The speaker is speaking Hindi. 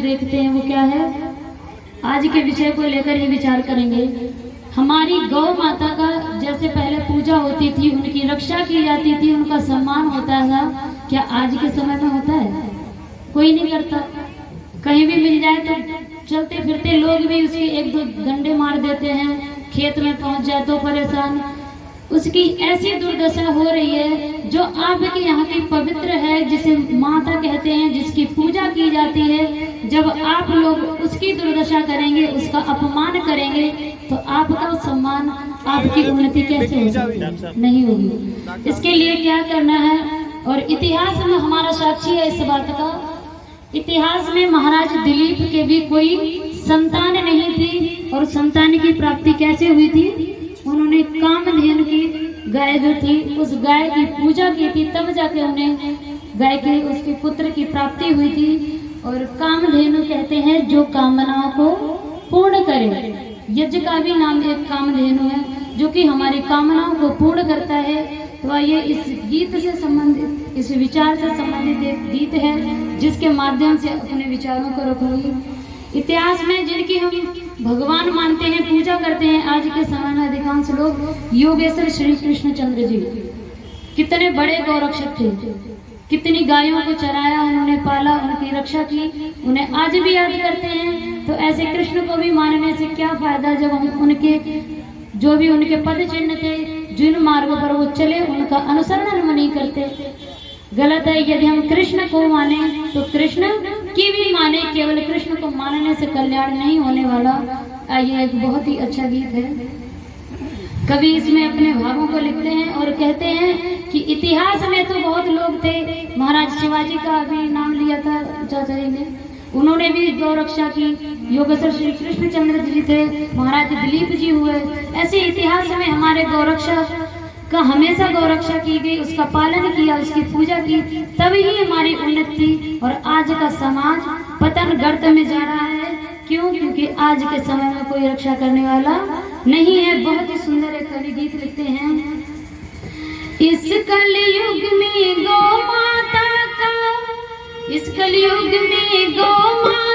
देखते हैं वो क्या है, आज के विषय को लेकर ही विचार करेंगे। हमारी गौ माता का जैसे पहले पूजा होती थी, उनकी रक्षा की जाती थी, उनका सम्मान होता था, क्या आज के समय में होता है? कोई नहीं करता। कहीं भी मिल जाए तो चलते फिरते लोग भी उसके एक दो डंडे मार देते हैं, खेत में पहुंच जाए तो परेशान। उसकी ऐसी दुर्दशा हो रही है जो आपके यहाँ की पवित्र है, जिसे माता कहते हैं, जिसकी पूजा की जाती है। जब आप लोग उसकी दुर्दशा करेंगे, उसका अपमान करेंगे, तो आपका सम्मान, आपकी उन्नति कैसे होगी? नहीं होगी। इसके लिए क्या करना है? और इतिहास में हमारा साक्षी है इस बात का। इतिहास में महाराज दिलीप के भी कोई संतान नहीं थी, और संतान की प्राप्ति कैसे हुई थी? उन्होंने कामधेनु की गाय जो थी, उस गाय की पूजा की थी, तब जाके उन्हें गाय के उसके पुत्र की प्राप्ति हुई थी। और कामधेनु कहते हैं जो कामनाओं को पूर्ण करे। यज्ञ का भी नाम एक कामधेनु है, जो कि हमारी कामनाओं को पूर्ण करता है। तो ये इस गीत से संबंधित, इस विचार से संबंधित एक गीत है, जिसके माध्यम से अपने विचारों को रखूंगी। इतिहास में जिनकी हम भगवान मानते हैं, पूजा करते हैं, आज के समय में अधिकांश लोग योगेश्वर श्री कृष्ण चंद्र जी कितने बड़े गौरक्षक थे, कितनी गायों को चराया, उन्होंने पाला, उनकी रक्षा की, उन्हें आज भी याद करते हैं। तो ऐसे कृष्ण को भी मानने से क्या फायदा, जब हम उनके जो भी उनके पद चिन्ह थे, जिन मार्ग पर वो चले, उनका अनुसरण हम नहीं करते। गलत है। यदि हम कृष्ण को माने तो कृष्ण की भी माने, केवल कृष्ण को मानने से कल्याण नहीं होने वाला। ये एक बहुत ही अच्छा गीत है। कवि इसमें अपने भावों को लिखते हैं और कहते हैं कि इतिहास में तो बहुत लोग थे, महाराज शिवाजी का भी नाम लिया था चाचा जी ने, उन्होंने भी गौ रक्षा की। योगेश्वर श्री कृष्ण चंद्र जी थे, महाराज दिलीप जी हुए। ऐसे इतिहास में हमारे गौरक्षक का हमेशा गौरक्षा की गई, उसका पालन किया, उसकी पूजा की, तभी ही हमारी उन्नति। और आज का समाज पतन गर्त में जा रहा है। क्यों? क्योंकि आज के समय में कोई रक्षा करने वाला नहीं है। बहुत ही सुंदर एक कवि गीत लिखते हैं। इस कलयुग में गौ माता का, इस कलयुग में गौ माता